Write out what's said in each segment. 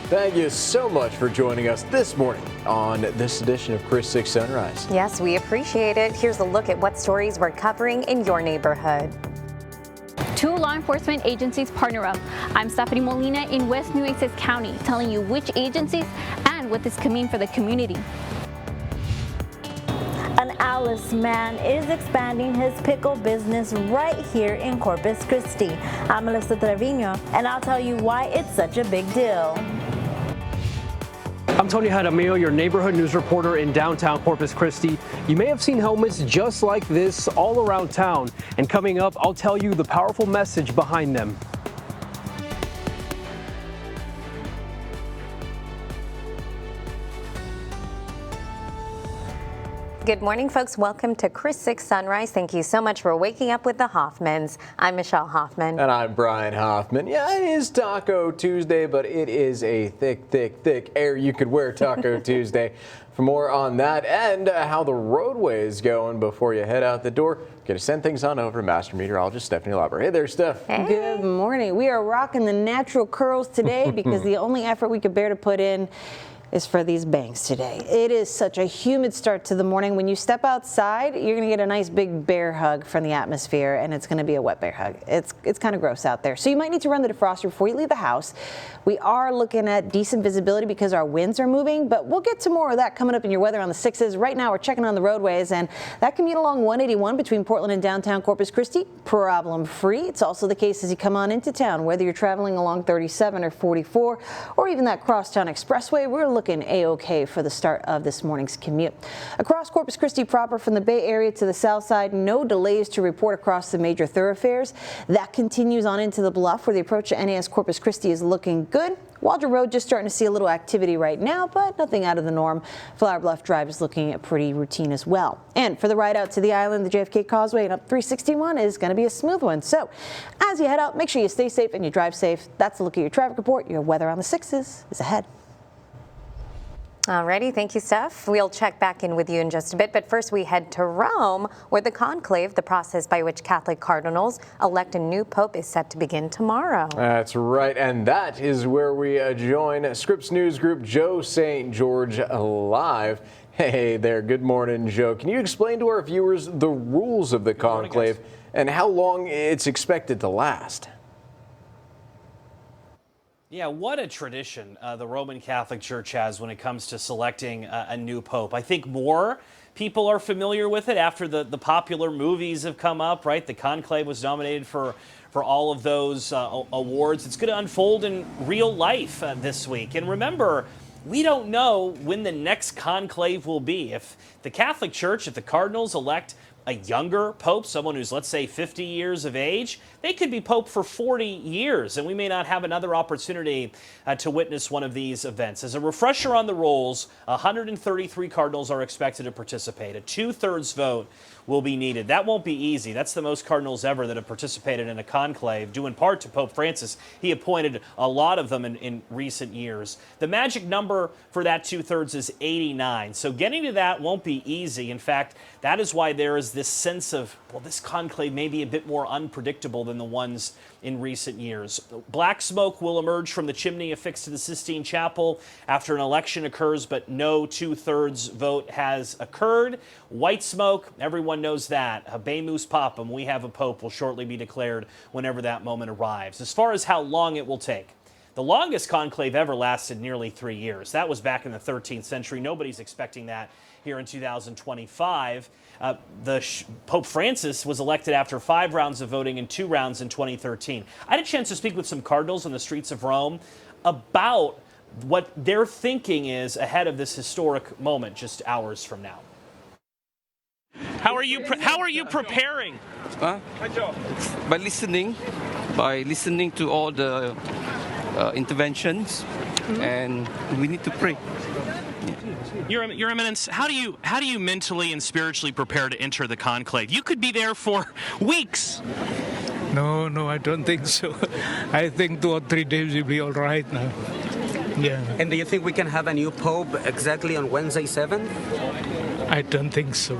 Thank you so much for joining us this morning on this edition of Chris 6 Sunrise. Yes, we appreciate it. Here's a look at what stories we're covering in your neighborhood. 2 law enforcement agencies partner up. I'm Stephanie Molina in West Nueces County, telling you which agencies and what this could mean for the community. An Alice man is expanding his pickle business right here in Corpus Christi. I'm Melissa Trevino, and I'll tell you why it's such a big deal. I'm Tony Jaramillo, your neighborhood news reporter in downtown Corpus Christi. You may have seen helmets just like this all around town. And coming up, I'll tell you the powerful message behind them. Good morning, folks. Welcome to Chris 6 Sunrise. Thank you so much for waking up with the Hoffmans. I'm Michelle Hoffman. And I'm Brian Hoffman. Yeah, it is Taco Tuesday, but it is a thick air you could wear Taco Tuesday. For more on that and how the roadway is going before you head out the door, going to send things on over to Master Meteorologist Stephanie Lauber. Hey there, Steph. Hey. Good morning. We are rocking the natural curls today because the only effort we could bear to put in is for these bangs today. It is such a humid start to the morning. When you step outside, you're going to get a nice big bear hug from the atmosphere, and it's going to be a wet bear hug. It's kind of gross out there. So you might need to run the defroster before you leave the house. We are looking at decent visibility because our winds are moving, but we'll get to more of that coming up in your weather on the 6s. Right now, we're checking on the roadways, and that commute along 181 between Portland and downtown Corpus Christi, problem-free. It's also the case as you come on into town, whether you're traveling along 37 or 44, or even that crosstown expressway. We're looking A-OK for the start of this morning's commute. Across Corpus Christi proper from the Bay Area to the south side, no delays to report across the major thoroughfares. That continues on into the Bluff where the approach to NAS Corpus Christi is looking good. Waldron Road just starting to see a little activity right now, but nothing out of the norm. Flower Bluff Drive is looking pretty routine as well. And for the ride out to the island, the JFK Causeway and up 361 is going to be a smooth one. So as you head out, make sure you stay safe and you drive safe. That's a look at your traffic report. Your weather on the 6s is ahead. Alrighty, thank you, Steph. We'll check back in with you in just a bit, but first we head to Rome, where the conclave, the process by which Catholic cardinals elect a new pope, is set to begin tomorrow. That's right, and that is where we join Scripps News Group Joe St. George live. Hey there, good morning, Joe. Can you explain to our viewers the rules of the conclave and how long it's expected to last? Yeah, what a tradition the Roman Catholic Church has when it comes to selecting a new pope. I think more people are familiar with it after the popular movies have come up, right? The Conclave was nominated for all of those awards. It's going to unfold in real life this week. And remember, we don't know when the next conclave will be. If the Catholic Church, if the cardinals elect a younger pope, someone who's, let's say, 50 years of age, they could be pope for 40 years, and we may not have another opportunity to witness one of these events. As a refresher on the rules, 133 cardinals are expected to participate. A 2/3 vote will be needed. That won't be easy. That's the most cardinals ever that have participated in a conclave, due in part to Pope Francis. He appointed a lot of them in recent years. The magic number for that 2/3 is 89. So getting to that won't be easy. In fact, that is why there is this sense of, well, this conclave may be a bit more unpredictable than the ones in recent years. Black smoke will emerge from the chimney affixed to the Sistine Chapel after an election occurs, but no 2/3 vote has occurred. White smoke, everyone knows that. Habemus Papam, we have a pope, will shortly be declared whenever that moment arrives. As far as how long it will take, the longest conclave ever lasted nearly 3 years. That was back in the 13th century. Nobody's expecting that here in 2025. Pope Francis was elected after 5 rounds of voting and 2 rounds in 2013. I had a chance to speak with some cardinals on the streets of Rome about what their thinking is ahead of this historic moment just hours from now. How are you preparing? By listening to all the interventions, and we need to pray. Your Eminence, how do you mentally and spiritually prepare to enter the conclave? You could be there for weeks. No, I don't think so. I think 2 or 3 days will be all right now. Yeah. And do you think we can have a new pope exactly on Wednesday 7th? I don't think so.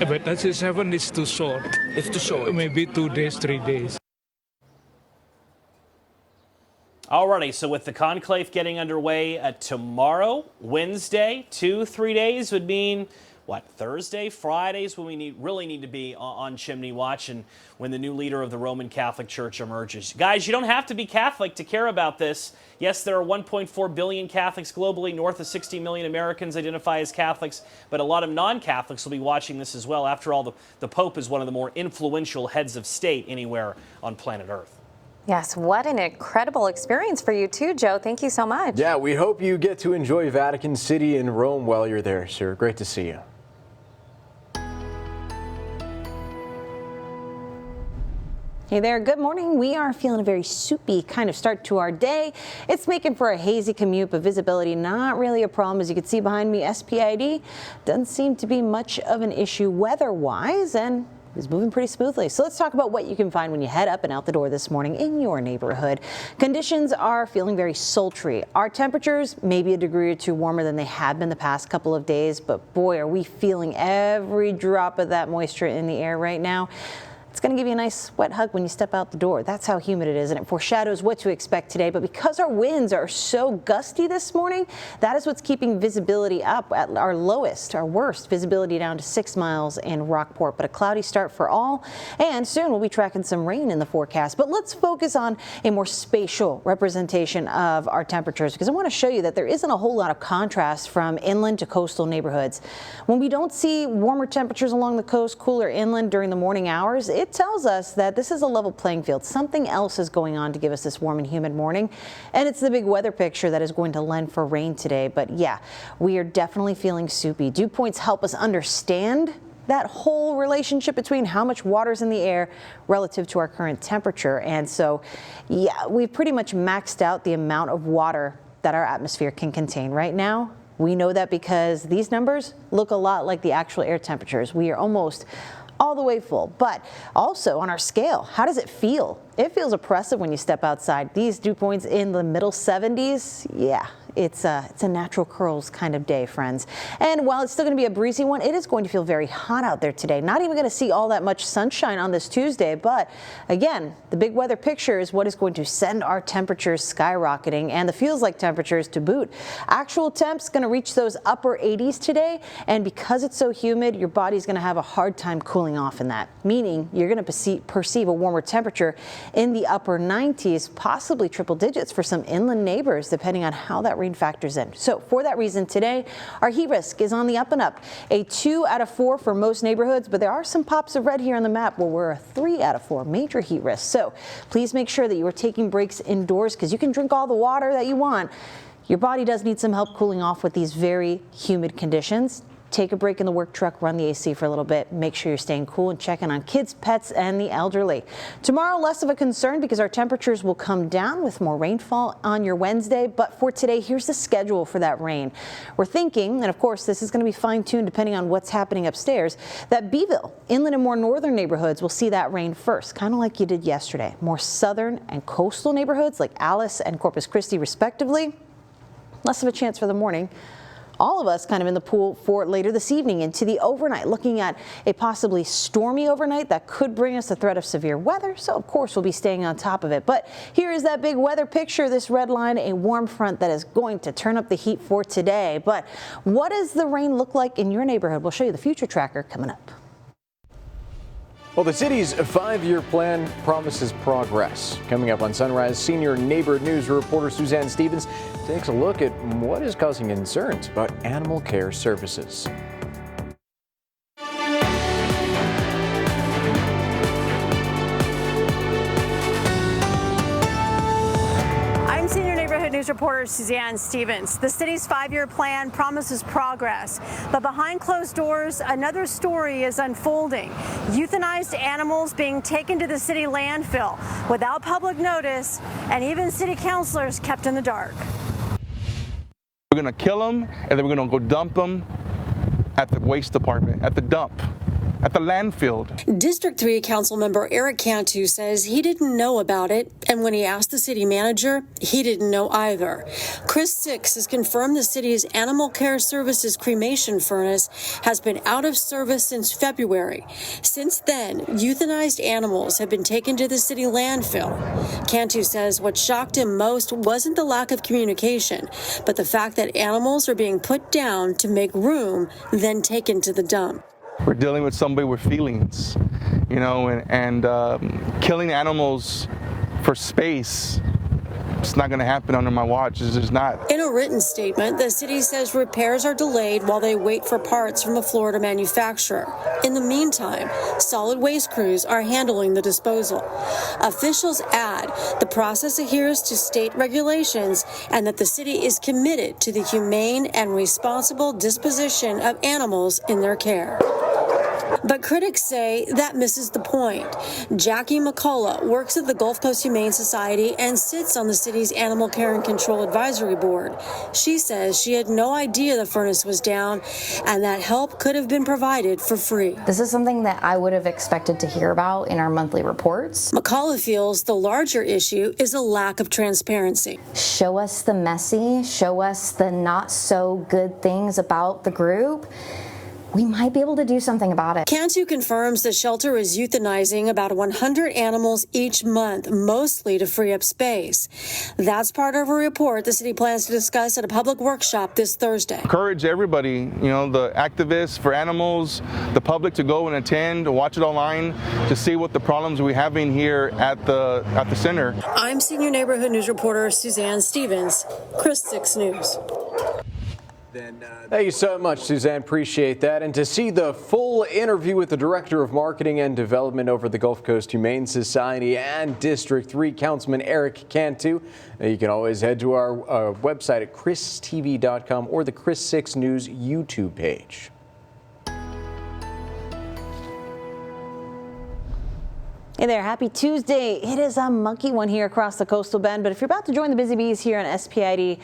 But that's 7 is too short. It's too short. Maybe 2 days, 3 days. Alrighty, so with the conclave getting underway tomorrow, Wednesday, 2-3 days would mean what, Thursday, Fridays when we really need to be on chimney watch and when the new leader of the Roman Catholic Church emerges. Guys, you don't have to be Catholic to care about this. Yes, there are 1.4 billion Catholics globally. North of 60 million Americans identify as Catholics, but a lot of non-Catholics will be watching this as well. After all, the Pope is one of the more influential heads of state anywhere on planet Earth. Yes, what an incredible experience for you too, Joe. Thank you so much. Yeah, we hope you get to enjoy Vatican City and Rome while you're there, sir. Great to see you. Hey there, good morning. We are feeling a very soupy kind of start to our day. It's making for a hazy commute, but visibility not really a problem. As you can see behind me, SPID doesn't seem to be much of an issue weather-wise, and is moving pretty smoothly. So let's talk about what you can find when you head up and out the door this morning in your neighborhood. Conditions are feeling very sultry. Our temperatures maybe a degree or two warmer than they have been the past couple of days, but boy, are we feeling every drop of that moisture in the air right now. It's going to give you a nice wet hug when you step out the door. That's how humid it is, and it foreshadows what to expect today. But because our winds are so gusty this morning, that is what's keeping visibility up at our lowest, our worst visibility down to 6 miles in Rockport. But a cloudy start for all, and soon we'll be tracking some rain in the forecast. But let's focus on a more spatial representation of our temperatures, because I want to show you that there isn't a whole lot of contrast from inland to coastal neighborhoods. When we don't see warmer temperatures along the coast, cooler inland during the morning hours, it tells us that this is a level playing field. Something else is going on to give us this warm and humid morning, and it's the big weather picture that is going to lend for rain today. But yeah, we are definitely feeling soupy. Dew points help us understand that whole relationship between how much water's in the air relative to our current temperature. And so, yeah, we've pretty much maxed out the amount of water that our atmosphere can contain right now. We know that because these numbers look a lot like the actual air temperatures. We are almost all the way full. But also on our scale, how does it feel? It feels oppressive when you step outside. These dew points in the middle 70s, yeah, it's a natural curls kind of day, friends. And while it's still going to be a breezy one, it is going to feel very hot out there today. Not even going to see all that much sunshine on this Tuesday, but again, the big weather picture is what is going to send our temperatures skyrocketing and the feels like temperatures to boot. Actual temps going to reach those upper 80s today, and because it's so humid, your body's going to have a hard time cooling off in that, meaning you're going to perceive a warmer temperature in the upper 90s, possibly triple digits for some inland neighbors, depending on how that rain factors in. So for that reason today, our heat risk is on the up and up. A 2 out of 4 for most neighborhoods, but there are some pops of red here on the map where we're a 3 out of 4 major heat risk. So please make sure that you are taking breaks indoors, because you can drink all the water that you want. Your body does need some help cooling off with these very humid conditions. Take a break in the work truck, run the AC for a little bit, make sure you're staying cool and checking on kids, pets, and the elderly. Tomorrow, less of a concern because our temperatures will come down with more rainfall on your Wednesday. But for today, here's the schedule for that rain. We're thinking, and of course, this is going to be fine-tuned depending on what's happening upstairs, that Beeville, inland and more northern neighborhoods will see that rain first, kind of like you did yesterday. More southern and coastal neighborhoods like Alice and Corpus Christi, respectively, less of a chance for the morning. All of us kind of in the pool for later this evening into the overnight, looking at a possibly stormy overnight that could bring us the threat of severe weather. So of course we'll be staying on top of it. But here is that big weather picture, this red line, a warm front that is going to turn up the heat for today. But what does the rain look like in your neighborhood? We'll show you the future tracker coming up. Well, the city's 5-year plan promises progress. Coming up on Sunrise, senior neighborhood news reporter Suzanne Stevens takes a look at what is causing concerns about animal care services. News reporter Suzanne Stevens. The city's 5-year plan promises progress, but behind closed doors, another story is unfolding. Euthanized animals being taken to the city landfill without public notice, and even city councilors kept in the dark. We're going to kill them, and then we're going to go dump them at the waste department, at the dump. at the landfill. District 3 Councilmember Eric Cantu says he didn't know about it, and when he asked the city manager, he didn't know either. Chris Six has confirmed the city's Animal Care Services cremation furnace has been out of service since February. Since then, euthanized animals have been taken to the city landfill. Cantu says what shocked him most wasn't the lack of communication, but the fact that animals are being put down to make room, then taken to the dump. We're dealing with somebody with feelings, you know, and killing animals for space. It's not going to happen under my watch. It's just not. In a written statement, the city says repairs are delayed while they wait for parts from a Florida manufacturer. In the meantime, solid waste crews are handling the disposal. Officials add the process adheres to state regulations and that the city is committed to the humane and responsible disposition of animals in their care. But critics say that misses the point. Jackie McCullough works at the Gulf Coast Humane Society and sits on the city's Animal Care and Control Advisory Board. She says she had no idea the furnace was down and that help could have been provided for free. This is something that I would have expected to hear about in our monthly reports. McCullough feels the larger issue is a lack of transparency. Show us the messy, show us the not so good things about the group. We might be able to do something about it. Cantu confirms the shelter is euthanizing about 100 animals each month, mostly to free up space. That's part of a report the city plans to discuss at a public workshop this Thursday. Encourage everybody, you know, the activists for animals, the public to go and attend, to watch it online, to see what the problems we're having here at the center. I'm Senior Neighborhood News reporter Suzanne Stevens, Chris 6 News. Thank you so much, Suzanne. Appreciate that. And to see the full interview with the Director of Marketing and Development over the Gulf Coast Humane Society and District 3 Councilman Eric Cantu, you can always head to our website at christv.com or the Chris 6 News YouTube page. Hey there, happy Tuesday. It is a mucky one here across the coastal bend, but if you're about to join the Busy Bees here on SPID, you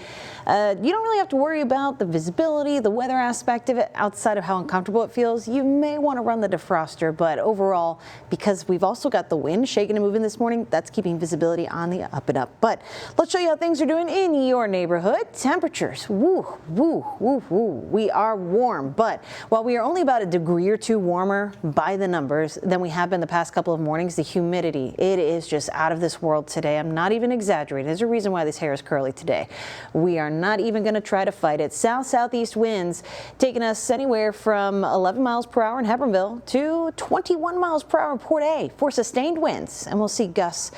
don't really have to worry about the visibility, the weather aspect of it outside of how uncomfortable it feels. You may want to run the defroster, but overall, because we've also got the wind shaking and moving this morning, that's keeping visibility on the up and up. But let's show you how things are doing in your neighborhood. Temperatures, woo, woo, woo, woo. We are warm, but while we are only about a degree or two warmer by the numbers than we have been the past couple of mornings, the humidity, it is just out of this world today. I'm not even exaggerating. There's a reason why this hair is curly today. We are not even going to try to fight it. South-southeast winds taking us anywhere from 11 miles per hour in Hebbronville to 21 miles per hour in Port A for sustained winds. And we'll see gusts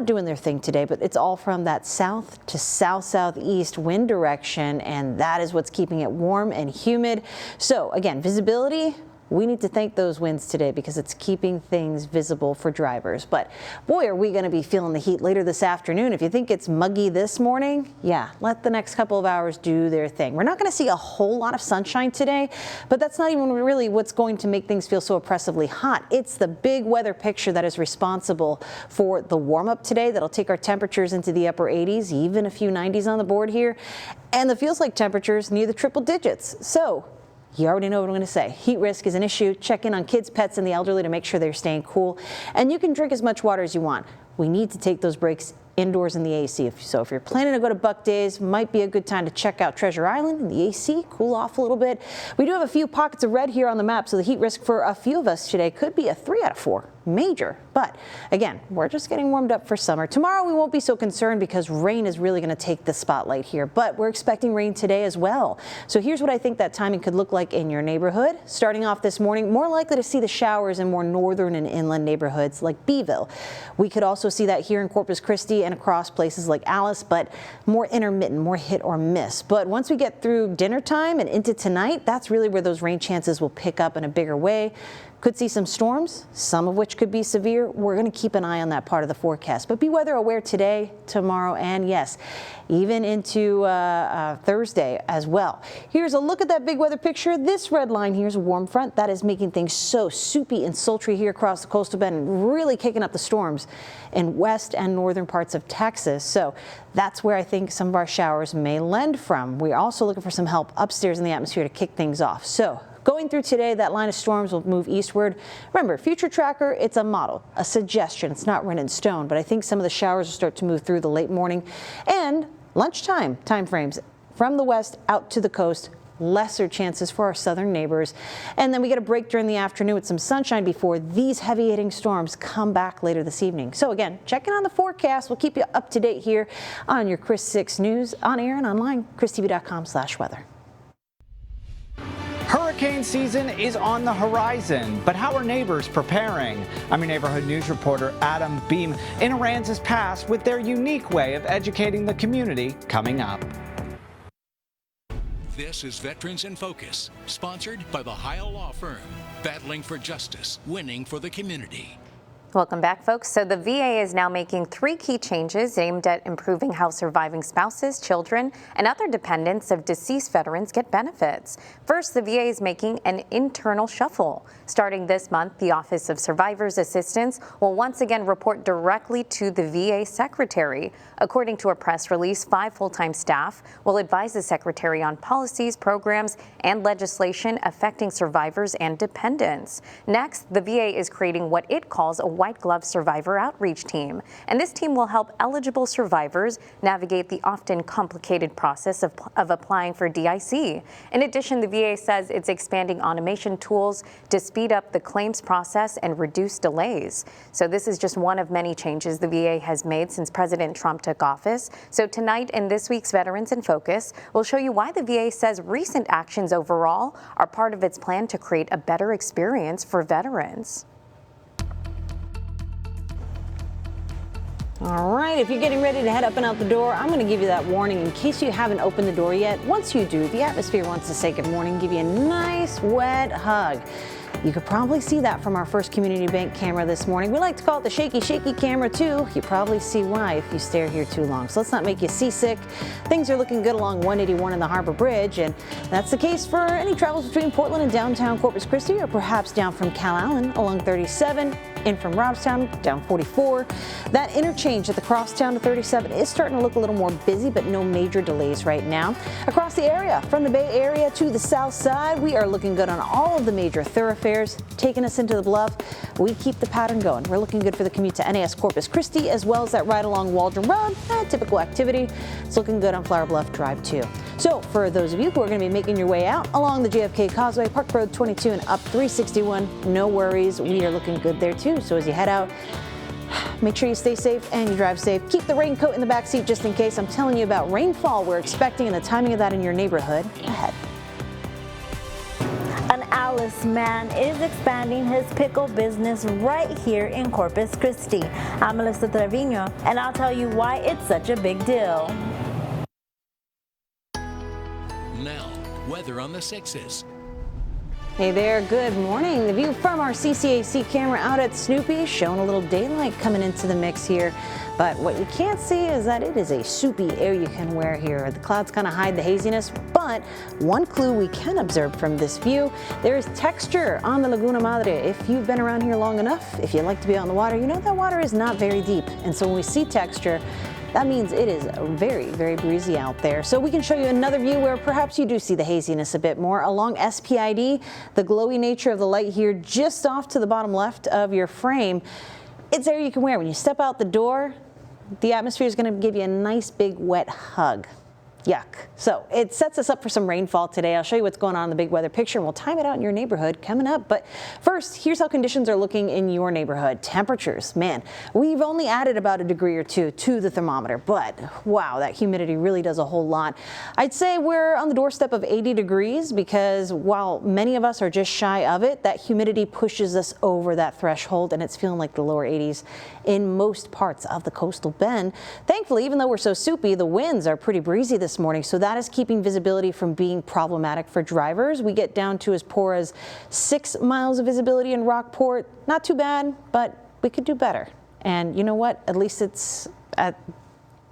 doing their thing today, but it's all from that south to south-southeast wind direction, and that is what's keeping it warm and humid. So again, visibility, we need to thank those winds today because it's keeping things visible for drivers. But boy, are we going to be feeling the heat later this afternoon. If you think it's muggy this morning, yeah, let the next couple of hours do their thing. We're not going to see a whole lot of sunshine today, but that's not even really what's going to make things feel so oppressively hot. It's the big weather picture that is responsible for the warm up today that'll take our temperatures into the upper 80s, even a few 90s on the board here, and the feels like temperatures near the triple digits. So you already know what I'm going to say. Heat risk is an issue. Check in on kids, pets, and the elderly to make sure they're staying cool. And you can drink as much water as you want. We need to take those breaks indoors in the AC. So if you're planning to go to Buck Days, might be a good time to check out Treasure Island in the AC, cool off a little bit. We do have a few pockets of red here on the map, so the heat risk for a few of us today could be a 3 out of 4. Major. But again, we're just getting warmed up for summer. Tomorrow we won't be so concerned because rain is really going to take the spotlight here, but we're expecting rain today as well. So here's what I think that timing could look like in your neighborhood. Starting off this morning, more likely to see the showers in more northern and inland neighborhoods like Beeville. We could also see that here in Corpus Christi and across places like Alice, but more intermittent, more hit or miss. But once we get through dinner time and into tonight, that's really where those rain chances will pick up in a bigger way. Could see some storms, some of which could be severe. We're going to keep an eye on that part of the forecast, but be weather aware today, tomorrow, and yes, even into Thursday as well. Here's a look at that big weather picture. This red line here is a warm front that is making things so soupy and sultry here across the coastal bend and really kicking up the storms in west and northern parts of Texas. So that's where I think some of our showers may lend from. We're also looking for some help upstairs in the atmosphere to kick things off. So Going through today, that line of storms will move eastward. Remember, Future Tracker, it's a model, a suggestion. It's not written in stone, but I think some of the showers will start to move through the late morning and lunchtime timeframes from the west out to the coast. Lesser chances for our southern neighbors. And then we get a break during the afternoon with some sunshine before these heavy hitting storms come back later this evening. So again, checking on the forecast. We'll keep you up to date here on your KRIS 6 News on air and online, kristv.com/weather. Hurricane season is on the horizon, but how are neighbors preparing? I'm your neighborhood news reporter, Adam Beam, in Aransas Pass with their unique way of educating the community coming up. This is Veterans in Focus, sponsored by the Heil Law Firm, battling for justice, winning for the community. Welcome back, folks. So the VA is now making 3 key changes aimed at improving how surviving spouses, children, and other dependents of deceased veterans get benefits. First, the VA is making an internal shuffle. Starting this month, the Office of Survivors Assistance will once again report directly to the VA Secretary. According to a press release, 5 full-time staff will advise the Secretary on policies, programs, and legislation affecting survivors and dependents. Next, the VA is creating what it calls a white glove survivor outreach team. And this team will help eligible survivors navigate the often complicated process of applying for DIC. In addition, the VA says it's expanding automation tools to speed up the claims process and reduce delays. So this is just one of many changes the VA has made since President Trump took office. So tonight in this week's Veterans in Focus, we'll show you why the VA says recent actions overall are part of its plan to create a better experience for veterans. All right, if you're getting ready to head up and out the door, I'm going to give you that warning in case you haven't opened the door yet. Once you do, the atmosphere wants to say good morning, give you a nice wet hug. You could probably see that from our First Community Bank camera this morning. We like to call it the shaky camera too. You probably see why if you stare here too long. So let's not make you seasick. Things are looking good along 181 in the Harbor Bridge, and that's the case for any travels between Portland and downtown Corpus Christi, or perhaps down from Calallen along 37. In from Robstown, down 44. That interchange at the crosstown to 37 is starting to look a little more busy, but no major delays right now. Across the area, from the Bay Area to the south side, we are looking good on all of the major thoroughfares. Taking us into the Bluff, we keep the pattern going. We're looking good for the commute to NAS Corpus Christi, as well as that ride along Waldron Road. Typical activity. It's looking good on Flower Bluff Drive too. So for those of you who are going to be making your way out along the JFK Causeway, Park Road 22 and up 361, no worries. We are looking good there too. So as you head out, make sure you stay safe and you drive safe. Keep the raincoat in the back seat just in case. I'm telling you about rainfall we're expecting and the timing of that in your neighborhood ahead. An Alice man is expanding his pickle business right here in Corpus Christi. I'm Melissa Trevino, and I'll tell you why it's such a big deal. Now, weather on the 6s. Hey there, good morning. The view from our CCAC camera out at Snoopy, showing a little daylight coming into the mix here. But what you can't see is that it is a soupy air you can wear here. The clouds kind of hide the haziness, but one clue we can observe from this view, there is texture on the Laguna Madre. If you've been around here long enough, if you like to be on the water, you know that water is not very deep. And so when we see texture, that means it is very, very breezy out there. So we can show you another view where perhaps you do see the haziness a bit more. Along SPID, the glowy nature of the light here just off to the bottom left of your frame, it's air you can wear. When you step out the door, the atmosphere is going to give you a nice big wet hug. Yuck. So it sets us up for some rainfall today. I'll show you what's going on in the big weather picture, and we'll time it out in your neighborhood coming up. But first, here's how conditions are looking in your neighborhood. Temperatures, man, we've only added about a degree or two to the thermometer, but wow, that humidity really does a whole lot. I'd say we're on the doorstep of 80 degrees because while many of us are just shy of it, that humidity pushes us over that threshold, and it's feeling like the lower 80s in most parts of the coastal bend. Thankfully, even though we're so soupy, the winds are pretty breezy this morning, so that is keeping visibility from being problematic for drivers. We get down to as poor as 6 miles of visibility in Rockport. Not too bad, but we could do better. And you know what? At least it's at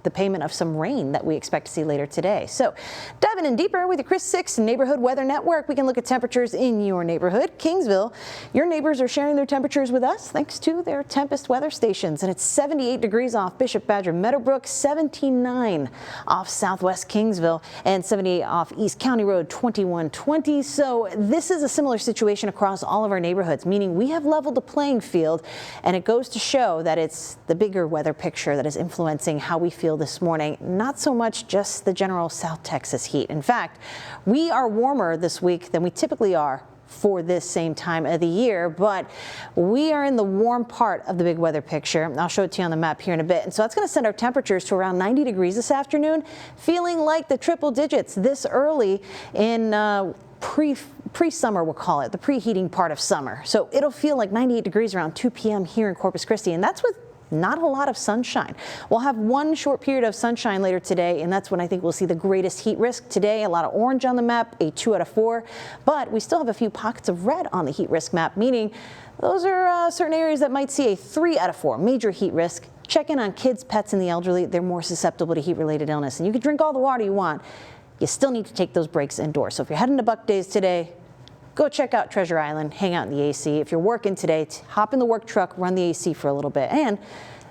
the payment of some rain that we expect to see later today. So diving in deeper with your Chris 6 Neighborhood Weather Network, we can look at temperatures in your neighborhood. Kingsville, your neighbors are sharing their temperatures with us thanks to their Tempest weather stations. And it's 78 degrees off Bishop Badger Meadowbrook, 79 off Southwest Kingsville, and 78 off East County Road 2120. So this is a similar situation across all of our neighborhoods, meaning we have leveled the playing field, and it goes to show that it's the bigger weather picture that is influencing how we feel this morning, not so much just the general South Texas heat. In fact, we are warmer this week than we typically are for this same time of the year, but we are in the warm part of the big weather picture. I'll show it to you on the map here in a bit. And so that's going to send our temperatures to around 90 degrees this afternoon, feeling like the triple digits this early in pre-summer, we'll call it, the preheating part of summer. So it'll feel like 98 degrees around 2 p.m. here in Corpus Christi, and that's with not a lot of sunshine. We'll have one short period of sunshine later today, and that's when I think we'll see the greatest heat risk today. A lot of orange on the map, a 2 out of 4, but we still have a few pockets of red on the heat risk map, meaning those are certain areas that might see a 3 out of 4 major heat risk. Check in on kids, pets, and the elderly. They're more susceptible to heat-related illness, and you can drink all the water you want. You still need to take those breaks indoors. So if you're heading to Buck Days today, go check out Treasure Island, hang out in the AC. If you're working today, hop in the work truck, run the AC for a little bit. And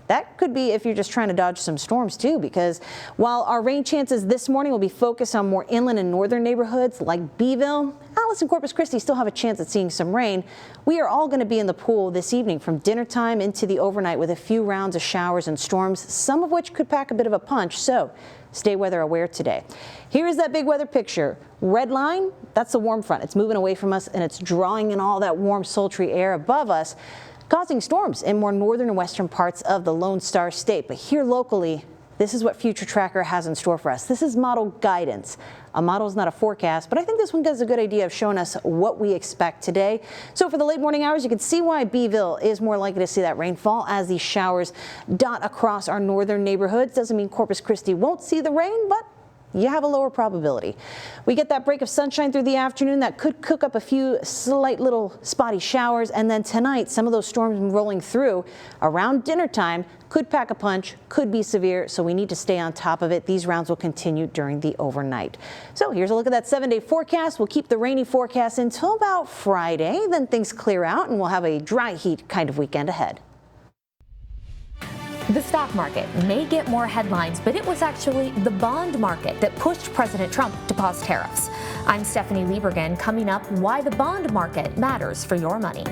that could be if you're just trying to dodge some storms too, because while our rain chances this morning will be focused on more inland and northern neighborhoods like Beeville, Alice and Corpus Christi still have a chance at seeing some rain. We are all going to be in the pool this evening from dinner time into the overnight with a few rounds of showers and storms, some of which could pack a bit of a punch. So stay weather aware today. Here is that big weather picture. Red line, that's the warm front. It's moving away from us and it's drawing in all that warm, sultry air above us, causing storms in more northern and western parts of the Lone Star State. But here locally, this is what Future Tracker has in store for us. This is model guidance. A model is not a forecast, but I think this one gives a good idea of showing us what we expect today. So for the late morning hours, you can see why Beeville is more likely to see that rainfall as these showers dot across our northern neighborhoods. Doesn't mean Corpus Christi won't see the rain, but you have a lower probability. We get that break of sunshine through the afternoon that could cook up a few slight little spotty showers, and then tonight some of those storms rolling through around dinner time could pack a punch, could be severe, so we need to stay on top of it. These rounds will continue during the overnight. So here's a look at that 7-day forecast. We'll keep the rainy forecast until about Friday, then things clear out and we'll have a dry heat kind of weekend ahead. The stock market may get more headlines, but it was actually the bond market that pushed President Trump to pause tariffs. I'm Stephanie Liebergen. Coming up, why the bond market matters for your money.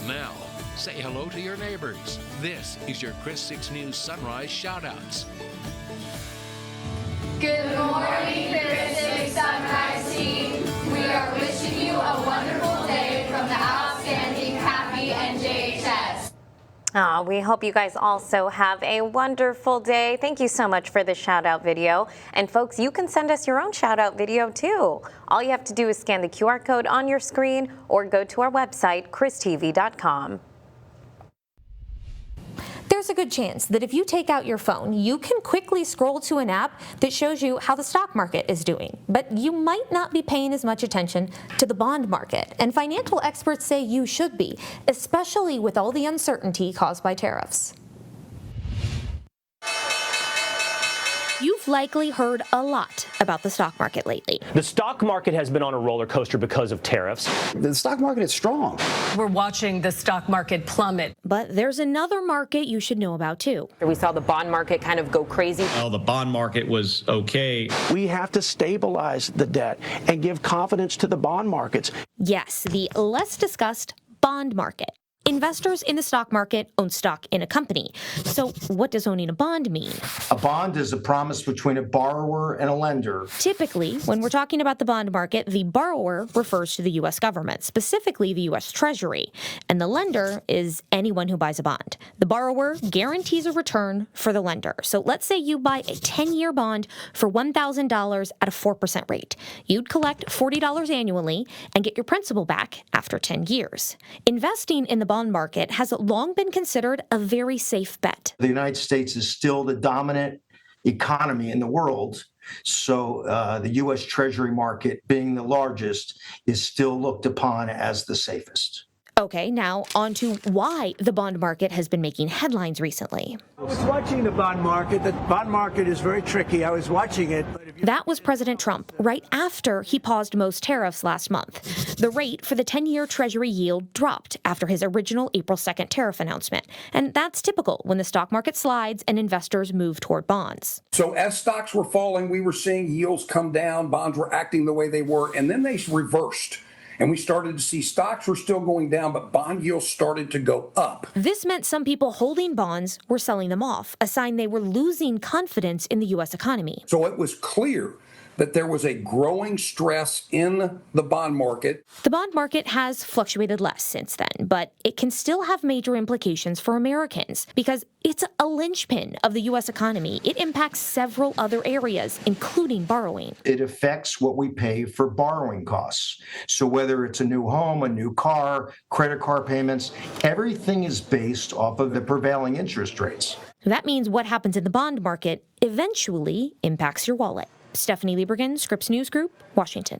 Now, say hello to your neighbors. This is your Chris 6 News Sunrise Shoutouts. Good morning, Chris 6 Sunrise team. We are wishing you a wonderful day from the outstanding Happy and JHS. We hope you guys also have a wonderful day. Thank you so much for the shout out video. And folks, you can send us your own shout out video too. All you have to do is scan the QR code on your screen or go to our website, christv.com. There's a good chance that if you take out your phone, you can quickly scroll to an app that shows you how the stock market is doing. But you might not be paying as much attention to the bond market. And financial experts say you should be, especially with all the uncertainty caused by tariffs. You've likely heard a lot about the stock market lately. The stock market has been on a roller coaster because of tariffs. The stock market is strong. We're watching the stock market plummet. But there's another market you should know about too. We saw the bond market kind of go crazy. Well, the bond market was okay. We have to stabilize the debt and give confidence to the bond markets. Yes, the less discussed bond market. Investors in the stock market own stock in a company. So what does owning a bond mean? A bond is a promise between a borrower and a lender. Typically, when we're talking about the bond market, the borrower refers to the U.S. government, specifically the U.S. Treasury, and the lender is anyone who buys a bond. The borrower guarantees a return for the lender. So let's say you buy a 10-year bond for $1,000 at a 4% rate. You'd collect $40 annually and get your principal back after 10 years. Investing in the bond market has long been considered a very safe bet. The United States is still the dominant economy in the world, so the U.S. Treasury market, being the largest, is still looked upon as the safest. Okay, now on to why the bond market has been making headlines recently. I was watching the bond market. The bond market is very tricky. I was watching it. That was President Trump right after he paused most tariffs last month. The rate for the 10-year Treasury yield dropped after his original April 2nd tariff announcement. And that's typical when the stock market slides and investors move toward bonds. So as stocks were falling, we were seeing yields come down, bonds were acting the way they were, and then they reversed. And we started to see stocks were still going down, but bond yields started to go up. This meant some people holding bonds were selling them off, a sign they were losing confidence in the U.S. economy. So it was clear that there was a growing stress in the bond market. The bond market has fluctuated less since then, but it can still have major implications for Americans because it's a linchpin of the U.S. economy. It impacts several other areas, including borrowing. It affects what we pay for borrowing costs. So whether it's a new home, a new car, credit card payments, everything is based off of the prevailing interest rates. That means what happens in the bond market eventually impacts your wallet. Stephanie Liebergen, Scripps News Group, Washington.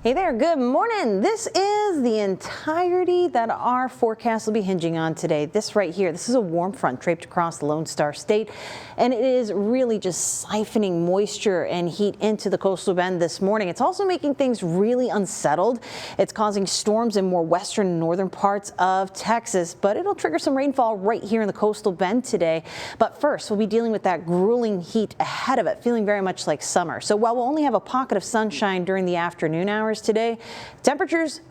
Hey there, good morning. This is the entirety that our forecast will be hinging on today. This right here, this is a warm front draped across the Lone Star State, and it is really just siphoning moisture and heat into the coastal bend this morning. It's also making things really unsettled. It's causing storms in more western and northern parts of Texas, but it'll trigger some rainfall right here in the coastal bend today. But first, we'll be dealing with that grueling heat ahead of it, feeling very much like summer. So while we'll only have a pocket of sunshine during the afternoon hours today,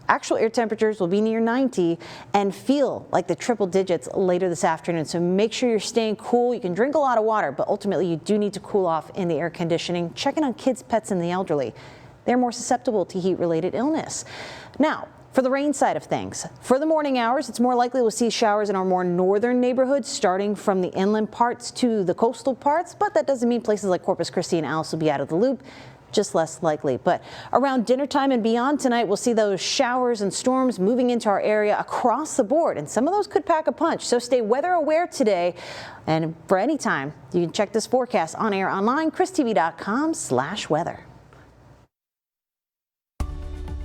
actual air temperatures will be near 90 and feel like the triple digits later this afternoon. So make sure you're staying cool. You can drink a lot of water, but ultimately you do need to cool off in the air conditioning. Checking on kids, pets, and the elderly. They're more susceptible to heat-related illness. Now, for the rain side of things, for the morning hours, it's more likely we'll see showers in our more northern neighborhoods, starting from the inland parts to the coastal parts, but that doesn't mean places like Corpus Christi and Alice will be out of the loop. Just less likely. But around dinner time and beyond tonight, we'll see those showers and storms moving into our area across the board, and some of those could pack a punch. So stay weather aware today, and for any time, you can check this forecast on air online, christv.com/weather.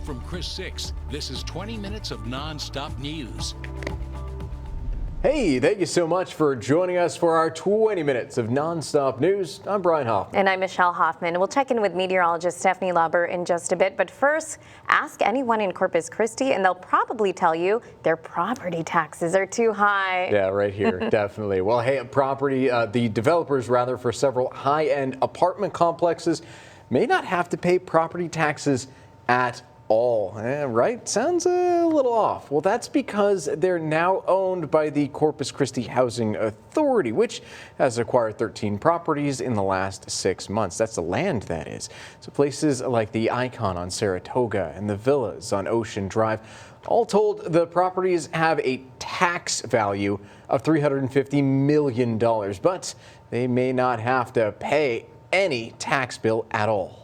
From Chris 6, this is 20 minutes of non-stop news. Hey, thank you so much for joining us for our 20 minutes of nonstop news. I'm Brian Hoffman. And I'm Michelle Hoffman. We'll check in with meteorologist Stephanie Lauber in just a bit. But first, ask anyone in Corpus Christi, and they'll probably tell you their property taxes are too high. Yeah, right here, definitely. Well, hey, the developers for several high-end apartment complexes may not have to pay property taxes at all. Right? Sounds a little off. Well, that's because they're now owned by the Corpus Christi Housing Authority, which has acquired 13 properties in the last 6 months. That's the land, that is. So places like the Icon on Saratoga and the Villas on Ocean Drive. All told, the properties have a tax value of $350 million, but they may not have to pay any tax bill at all.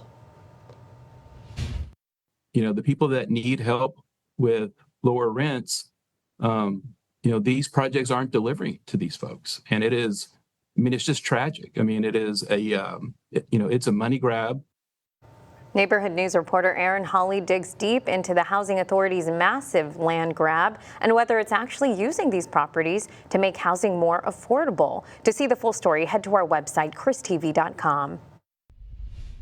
You know, the people that need help with lower rents, these projects aren't delivering to these folks. And it is, it's just tragic. It is it's a money grab. Neighborhood News reporter Aaron Hawley digs deep into the Housing Authority's massive land grab and whether it's actually using these properties to make housing more affordable. To see the full story, head to our website, christv.com.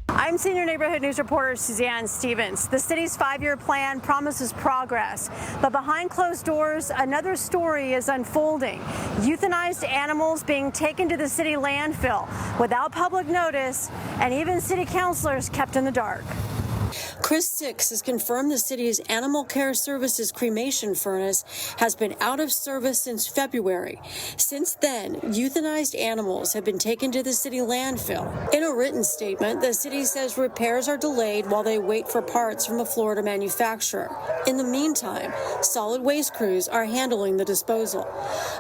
I'm Senior Neighborhood News reporter Suzanne Stevens. The city's 5-year plan promises progress, but behind closed doors, another story is unfolding. Euthanized animals being taken to the city landfill without public notice, and even city councilors kept in the dark. Chris 6 has confirmed the city's Animal Care Services cremation furnace has been out of service since February. Since then, euthanized animals have been taken to the city landfill. In a written statement, the city says repairs are delayed while they wait for parts from a Florida manufacturer. In the meantime, solid waste crews are handling the disposal.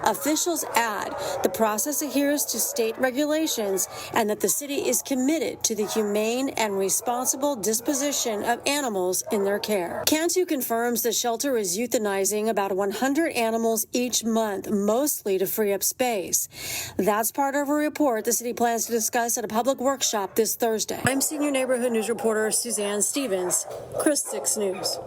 Officials add the process adheres to state regulations and that the city is committed to the humane and responsible disposition of have animals in their care. Cantu confirms the shelter is euthanizing about 100 animals each month, mostly to free up space. That's part of a report the city plans to discuss at a public workshop this Thursday. I'm Senior Neighborhood News reporter Suzanne Stevens, Chris 6 News.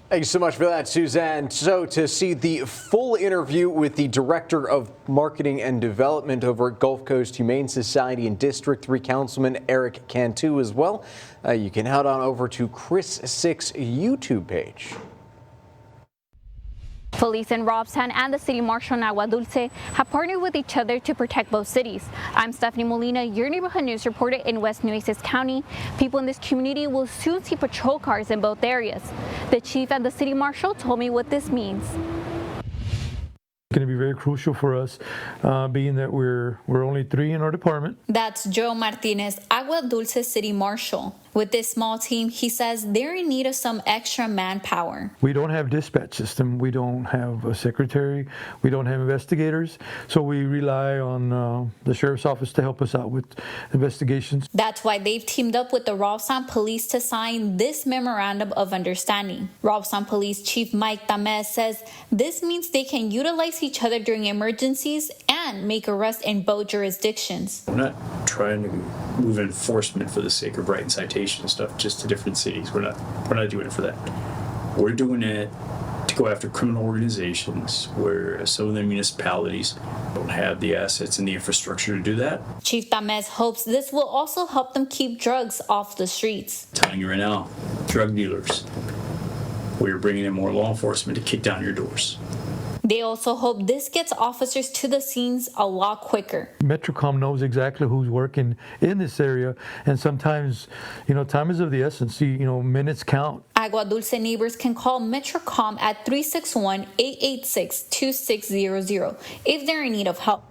Thank you so much for that, Suzanne. So to see the full interview with the Director of Marketing and Development over at Gulf Coast Humane Society and District 3 Councilman Eric Cantu as well, you can head on over to Chris 6 YouTube page. Police in Robstown and the City Marshal in Agua Dulce have partnered with each other to protect both cities. I'm Stephanie Molina, your neighborhood news reporter in West Nueces County. People in this community will soon see patrol cars in both areas. The chief and the City Marshal told me what this means. Going to be very crucial for us, being that we're only 3 in our department. That's Joe Martinez, Agua Dulce City Marshal. With this small team, he says they're in need of some extra manpower. We don't have dispatch system. We don't have a secretary. We don't have investigators. So we rely on the sheriff's office to help us out with investigations. That's why they've teamed up with the Robstown Police to sign this memorandum of understanding. Robstown Police Chief Mike Tamez says this means they can utilize each other during emergencies and make arrests in both jurisdictions. We're not trying to move enforcement for the sake of writing citation and stuff just to different cities. We're not doing it for that. We're doing it to go after criminal organizations where some of the municipalities don't have the assets and the infrastructure to do that. Chief Tamez hopes this will also help them keep drugs off the streets. I'm telling you right now, drug dealers, we're bringing in more law enforcement to kick down your doors. They also hope this gets officers to the scenes a lot quicker. Metrocom knows exactly who's working in this area, and sometimes, time is of the essence. Minutes count. Agua Dulce neighbors can call Metrocom at 361-886-2600 if they're in need of help.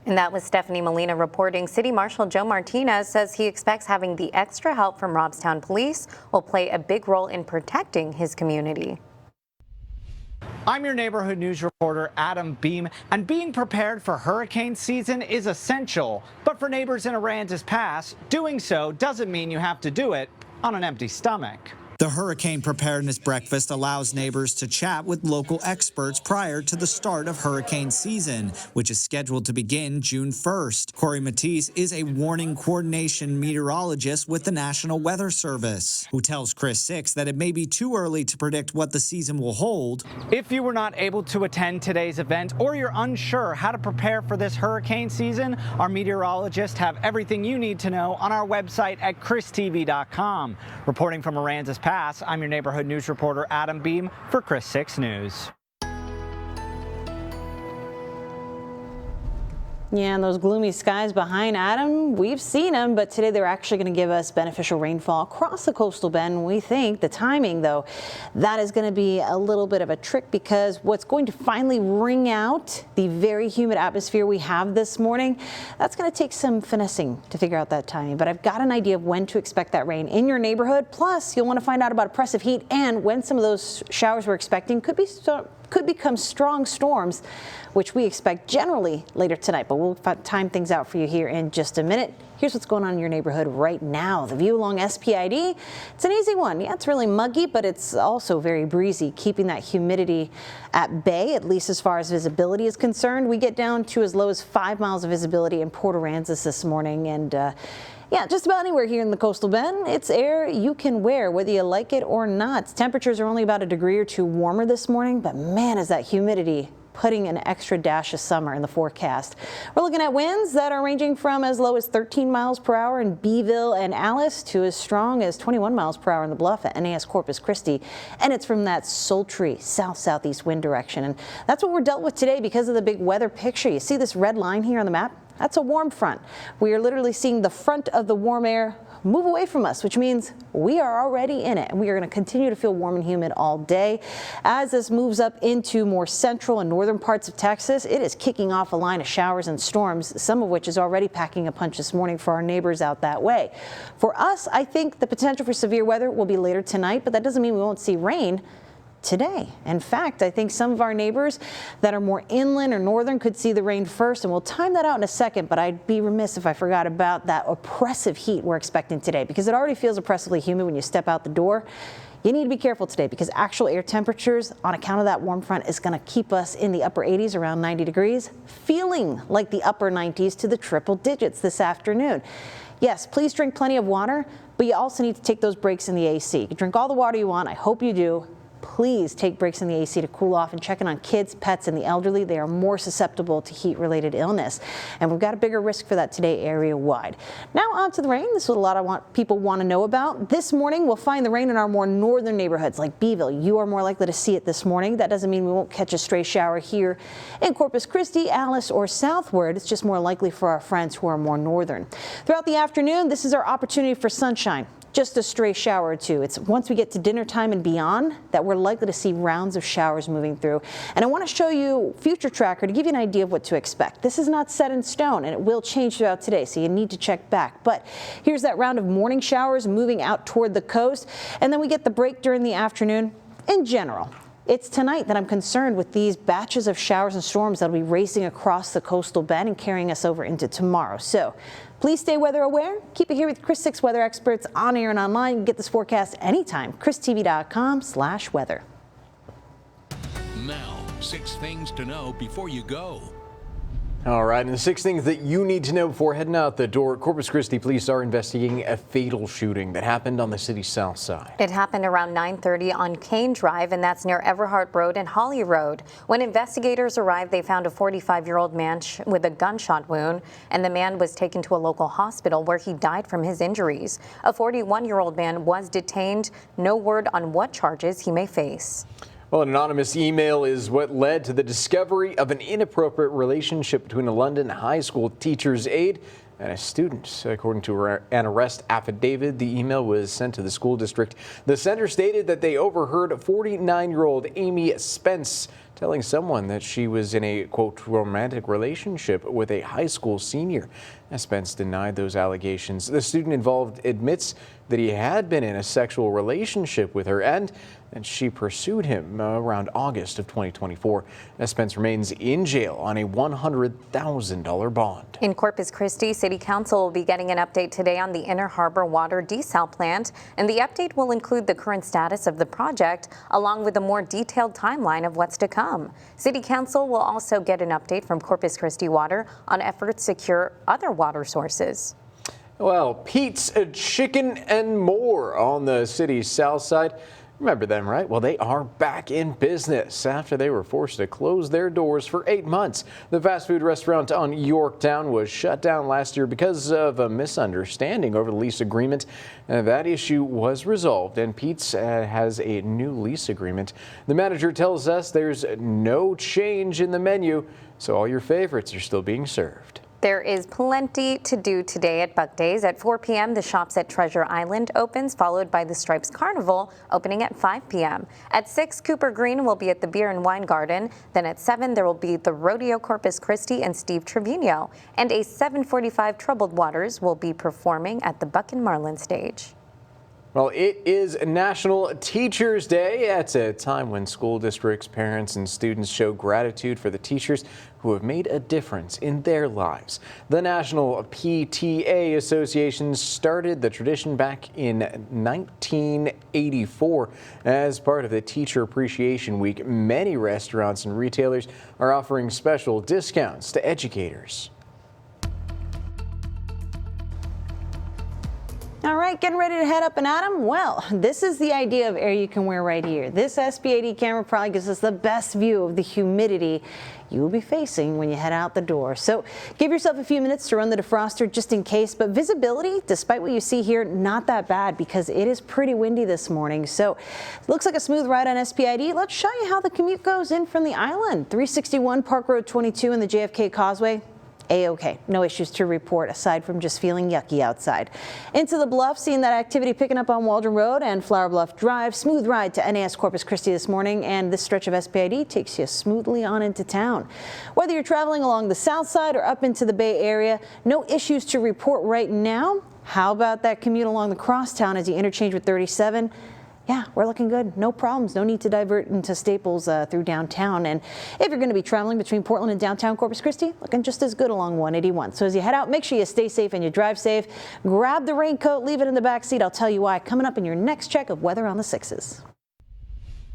And that was Stephanie Molina reporting. City Marshal Joe Martinez says he expects having the extra help from Robstown Police will play a big role in protecting his community. I'm your neighborhood news reporter, Adam Beam, and being prepared for hurricane season is essential. But for neighbors in Aransas Pass, doing so doesn't mean you have to do it on an empty stomach. The Hurricane Preparedness Breakfast allows neighbors to chat with local experts prior to the start of hurricane season, which is scheduled to begin June 1st. Corey Matisse is a warning coordination meteorologist with the National Weather Service, who tells Chris 6 that it may be too early to predict what the season will hold. If you were not able to attend today's event or you're unsure how to prepare for this hurricane season, our meteorologists have everything you need to know on our website at christv.com. Reporting from Aransas Pass, I'm your neighborhood news reporter, Adam Beam, for Chris 6 News. Yeah, and those gloomy skies behind Adam, we've seen them, but today they're actually going to give us beneficial rainfall across the coastal bend. We think the timing, though, that is going to be a little bit of a trick because what's going to finally wring out the very humid atmosphere we have this morning, that's going to take some finessing to figure out that timing. But I've got an idea of when to expect that rain in your neighborhood. Plus, you'll want to find out about oppressive heat and when some of those showers we're expecting could become strong storms, which we expect generally later tonight. But we'll time things out for you here in just a minute. Here's what's going on in your neighborhood right now. The view along SPID, it's an easy one. Yeah, it's really muggy, but it's also very breezy, keeping that humidity at bay, at least as far as visibility is concerned. We get down to as low as 5 miles of visibility in Port Aransas this morning. And yeah, just about anywhere here in the coastal bend, it's air you can wear, whether you like it or not. Temperatures are only about a degree or two warmer this morning, but man, is that humidity putting an extra dash of summer in the forecast. We're looking at winds that are ranging from as low as 13 miles per hour in Beeville and Alice to as strong as 21 miles per hour in the Bluff at NAS Corpus Christi. And it's from that sultry south-southeast wind direction. And that's what we're dealt with today because of the big weather picture. You see this red line here on the map? That's a warm front. We are literally seeing the front of the warm air move away from us, which means we are already in it, and we are going to continue to feel warm and humid all day. As this moves up into more central and northern parts of Texas, it is kicking off a line of showers and storms, some of which is already packing a punch this morning for our neighbors out that way. For us, I think the potential for severe weather will be later tonight, but that doesn't mean we won't see rain. today. In fact, I think some of our neighbors that are more inland or northern could see the rain first, and we'll time that out in a second, but I'd be remiss if I forgot about that oppressive heat we're expecting today, because it already feels oppressively humid when you step out the door. You need to be careful today because actual air temperatures on account of that warm front is going to keep us in the upper 80s, around 90 degrees, feeling like the upper 90s to the triple digits this afternoon. Yes, please drink plenty of water, but you also need to take those breaks in the AC. You can drink all the water you want. I hope you do. Please take breaks in the AC to cool off, and check in on kids, pets, and the elderly. They are more susceptible to heat-related illness, and we've got a bigger risk for that today area-wide. Now on to the rain. This is what a lot of people want to know about. This morning, we'll find the rain in our more northern neighborhoods like Beeville. You are more likely to see it this morning. That doesn't mean we won't catch a stray shower here in Corpus Christi, Alice, or southward. It's just more likely for our friends who are more northern. Throughout the afternoon, this is our opportunity for sunshine. Just a stray shower or two. It's once we get to dinner time and beyond that we're likely to see rounds of showers moving through. And I want to show you Future Tracker to give you an idea of what to expect. This is not set in stone, and it will change throughout today, so you need to check back. But here's that round of morning showers moving out toward the coast, and then we get the break during the afternoon. In general, it's tonight that I'm concerned with these batches of showers and storms that'll be racing across the coastal bend and carrying us over into tomorrow. So please stay weather aware. Keep it here with Chris 6 weather experts on air and online. You can get this forecast anytime. ChrisTV.com/weather. Now, 6 things to know before you go. All right, and the 6 things that you need to know before heading out the door. Corpus Christi police are investigating a fatal shooting that happened on the city's south side. It happened around 9:30 on Kane Drive, and that's near Everhart Road and Holly Road. When investigators arrived, they found a 45-year-old man with a gunshot wound, and the man was taken to a local hospital where he died from his injuries. A 41-year-old man was detained. No word on what charges he may face. Well, an anonymous email is what led to the discovery of an inappropriate relationship between a London high school teacher's aide and a student. According to an arrest affidavit, the email was sent to the school district. The center stated that they overheard 49-year-old Amy Spence telling someone that she was in a, quote, romantic relationship with a high school senior. Spence denied those allegations. The student involved admits that he had been in a sexual relationship with her, and she pursued him around August of 2024. Spence remains in jail on a $100,000 bond. In Corpus Christi, City Council will be getting an update today on the Inner Harbor Water Desal Plant, and the update will include the current status of the project, along with a more detailed timeline of what's to come. City Council will also get an update from Corpus Christi Water on efforts to secure other water sources. Well, Pete's Chicken and More on the city's south side. Remember them, right? Well, they are back in business after they were forced to close their doors for 8 months. The fast food restaurant on Yorktown was shut down last year because of a misunderstanding over the lease agreement. That issue was resolved, and Pete's has a new lease agreement. The manager tells us there's no change in the menu, so all your favorites are still being served. There is plenty to do today at Buck Days. At 4 p.m., the shops at Treasure Island opens, followed by the Stripes Carnival opening at 5 p.m. At 6, Cooper Green will be at the Beer and Wine Garden. Then at 7, there will be the Rodeo Corpus Christi and Steve Trevino. And a 7:45 Troubled Waters will be performing at the Buck and Marlin stage. Well, it is National Teachers Day. It's a time when school districts, parents, and students show gratitude for the teachers who have made a difference in their lives. The National PTA Association started the tradition back in 1984. As part of the Teacher Appreciation Week, many restaurants and retailers are offering special discounts to educators. All right, getting ready to head up and at 'em? Well, this is the idea of air you can wear right here. This SPAD camera probably gives us the best view of the humidity you will be facing when you head out the door. So give yourself a few minutes to run the defroster just in case, but visibility, despite what you see here, not that bad because it is pretty windy this morning. So it looks like a smooth ride on SPID. Let's show you how the commute goes in from the island. 361 Park Road 22 and the JFK Causeway. A-OK. No issues to report aside from just feeling yucky outside. Into the Bluff, seeing that activity picking up on Waldron Road and Flower Bluff Drive. Smooth ride to NAS Corpus Christi this morning, and this stretch of SPID takes you smoothly on into town. Whether you're traveling along the south side or up into the Bay Area, no issues to report right now. How about that commute along the crosstown as you interchange with 37? Yeah, we're looking good. No problems. No need to divert into Staples through downtown. And if you're going to be traveling between Portland and downtown Corpus Christi, looking just as good along 181. So as you head out, make sure you stay safe and you drive safe. Grab the raincoat, leave it in the back seat. I'll tell you why coming up in your next check of weather on the 6s.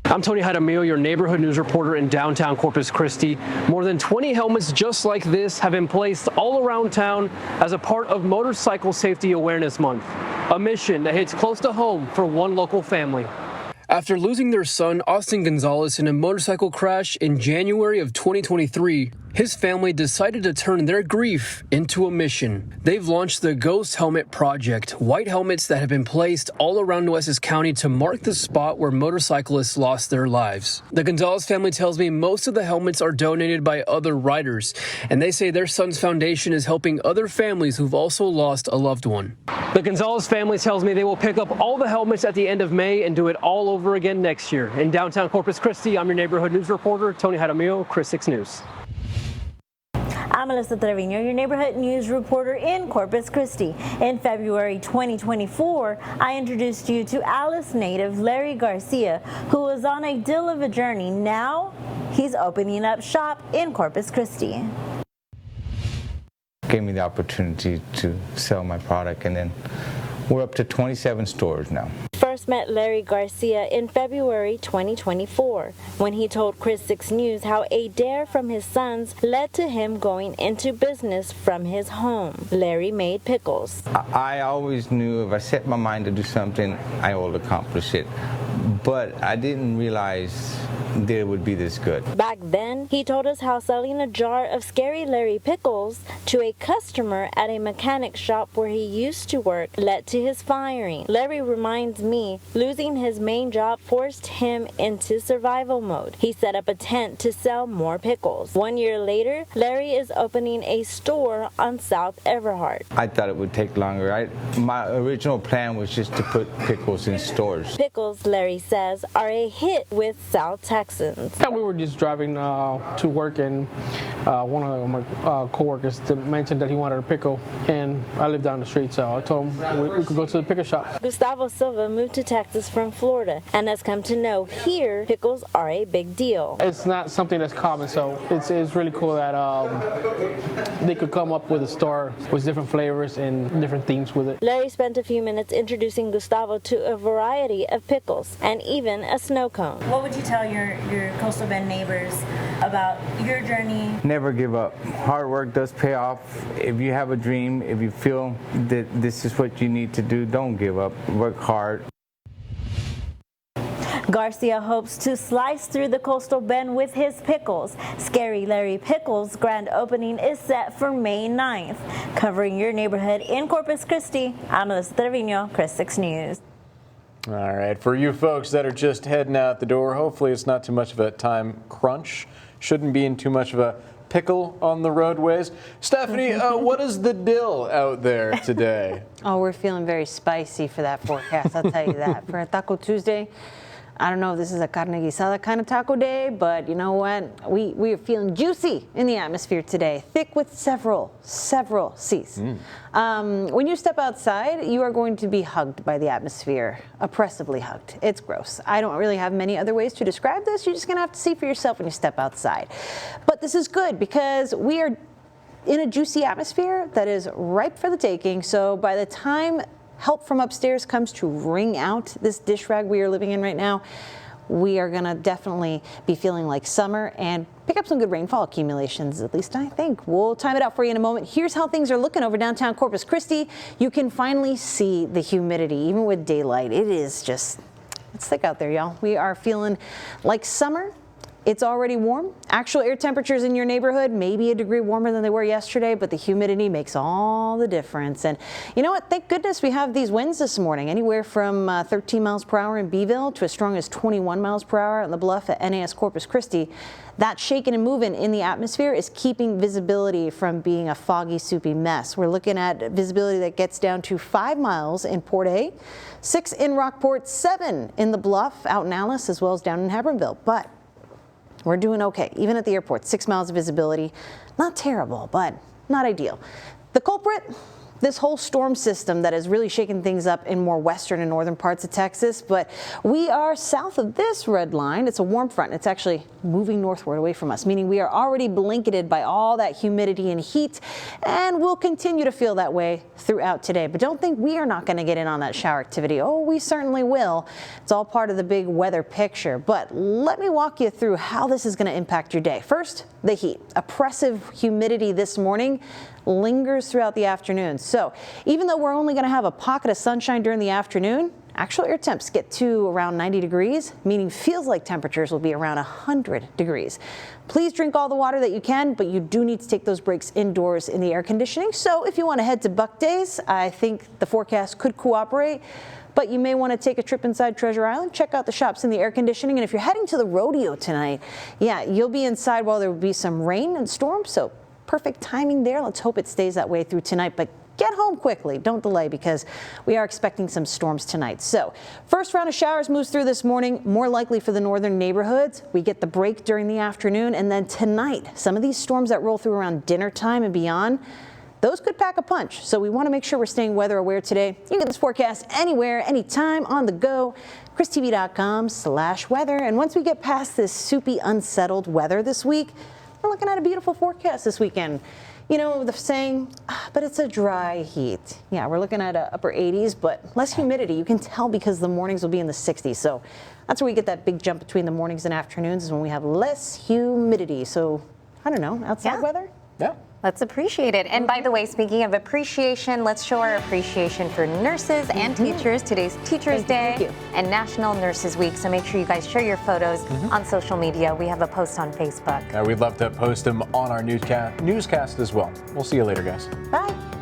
I'm Tony Jaramillo, your neighborhood news reporter in downtown Corpus Christi. More than 20 helmets just like this have been placed all around town as a part of Motorcycle Safety Awareness Month, a mission that hits close to home for one local family. After losing their son, Austin Gonzalez, in a motorcycle crash in January of 2023, his family decided to turn their grief into a mission. They've launched the Ghost Helmet Project, white helmets that have been placed all around Nueces County to mark the spot where motorcyclists lost their lives. The Gonzalez family tells me most of the helmets are donated by other riders, and they say their son's foundation is helping other families who've also lost a loved one. The Gonzalez family tells me they will pick up all the helmets at the end of May and do it all over again next year. In downtown Corpus Christi, I'm your neighborhood news reporter, Tony Jaramillo, Chris 6 News. I'm Melissa Trevino, your neighborhood news reporter in Corpus Christi. In February 2024, I introduced you to Alice native Larry Garcia, who was on a deal of a journey. Now, he's opening up shop in Corpus Christi. Gave me the opportunity to sell my product, and then we're up to 27 stores now. First met Larry Garcia in February 2024 when he told Chris 6 News how a dare from his sons led to him going into business from his home. Larry made pickles. I always knew if I set my mind to do something, I will accomplish it. But I didn't realize that it would be this good. Back then, he told us how selling a jar of Scary Larry pickles to a customer at a mechanic shop where he used to work led to his firing. Larry reminds me losing his main job forced him into survival mode. He set up a tent to sell more pickles. 1 year later, Larry is opening a store on South Everhart. I thought it would take longer. My original plan was just to put pickles in stores. Pickles, Larry says, are a hit with South Texans. Yeah, we were just driving to work, and one of my coworkers mentioned that he wanted a pickle, and I live down the street, so I told him we could go to the pickle shop. Gustavo Silva moved to Texas from Florida and has come to know here pickles are a big deal. It's not something that's common, so it's really cool that they could come up with a store with different flavors and different themes with it. Larry spent a few minutes introducing Gustavo to a variety of pickles and even a snow cone. What would you tell your Coastal Bend neighbors about your journey? Never give up. Hard work does pay off. If you have a dream, if you feel that this is what you need to do, don't give up. Work hard. Garcia hopes to slice through the Coastal Bend with his pickles. Scary Larry Pickles' grand opening is set for May 9th. Covering your neighborhood in Corpus Christi, I'm Melissa Trevino, Chris 6 News. All right, for you folks that are just heading out the door, hopefully it's not too much of a time crunch. Shouldn't be in too much of a pickle on the roadways. Stephanie, what is the deal out there today? Oh, we're feeling very spicy for that forecast, I'll tell you that. For a Taco Tuesday, I don't know if this is a carne guisada kind of taco day, but you know what? We are feeling juicy in the atmosphere today, thick with several C's. When you step outside, you are going to be hugged by the atmosphere, oppressively hugged. It's gross. I don't really have many other ways to describe this. You're just going to have to see for yourself when you step outside. But this is good because we are in a juicy atmosphere that is ripe for the taking. So by the time help from upstairs comes to wring out this dish rag we are living in right now, we are going to definitely be feeling like summer and pick up some good rainfall accumulations, at least I think. We'll time it out for you in a moment. Here's how things are looking over downtown Corpus Christi. You can finally see the humidity, even with daylight. It is just, it's thick out there, y'all. We are feeling like summer. It's already warm. Actual air temperatures in your neighborhood may be a degree warmer than they were yesterday, but the humidity makes all the difference. And you know what? Thank goodness we have these winds this morning, anywhere from 13 miles per hour in Beeville to as strong as 21 miles per hour on the bluff at NAS Corpus Christi. That shaking and moving in the atmosphere is keeping visibility from being a foggy, soupy mess. We're looking at visibility that gets down to 5 miles in Port A, 6 in Rockport, 7 in the Bluff out in Alice, as well as down in Hebbronville. But we're doing okay. Even at the airport, 6 miles of visibility. Not terrible, but not ideal. The culprit, this whole storm system that is really shaking things up in more western and northern parts of Texas. But we are south of this red line. It's a warm front. It's actually moving northward away from us, meaning we are already blanketed by all that humidity and heat, and we'll continue to feel that way throughout today. But don't think we are not going to get in on that shower activity. Oh, we certainly will. It's all part of the big weather picture. But let me walk you through how this is going to impact your day. First, the heat. Oppressive humidity this morning lingers throughout the afternoon. So even though we're only going to have a pocket of sunshine during the afternoon, actual air temps get to around 90 degrees, meaning feels like temperatures will be around 100 degrees. Please drink all the water that you can, but you do need to take those breaks indoors in the air conditioning. So if you want to head to Buck Days, I think the forecast could cooperate. But you may want to take a trip inside Treasure Island, check out the shops in the air conditioning. And if you're heading to the rodeo tonight, yeah, you'll be inside while there will be some rain and storms. So perfect timing there. Let's hope it stays that way through tonight. But get home quickly. Don't delay because we are expecting some storms tonight. So first round of showers moves through this morning, more likely for the northern neighborhoods. We get the break during the afternoon. And then tonight, some of these storms that roll through around dinner time and beyond, those could pack a punch. So we want to make sure we're staying weather aware today. You can get this forecast anywhere, anytime, on the go. ChrisTV.com/weather. And once we get past this soupy, unsettled weather this week, we're looking at a beautiful forecast this weekend. You know, the saying, but it's a dry heat. Yeah, we're looking at upper 80s, but less humidity. You can tell because the mornings will be in the 60s. So that's where we get that big jump between the mornings and afternoons is when we have less humidity. So, I don't know, outside weather? Yeah. Let's appreciate it. And by the way, speaking of appreciation, let's show our appreciation for nurses and teachers. Today's Teachers Day and National Nurses Week. So make sure you guys share your photos on social media. We have a post on Facebook. We'd love to post them on our newscast as well. We'll see you later, guys. Bye.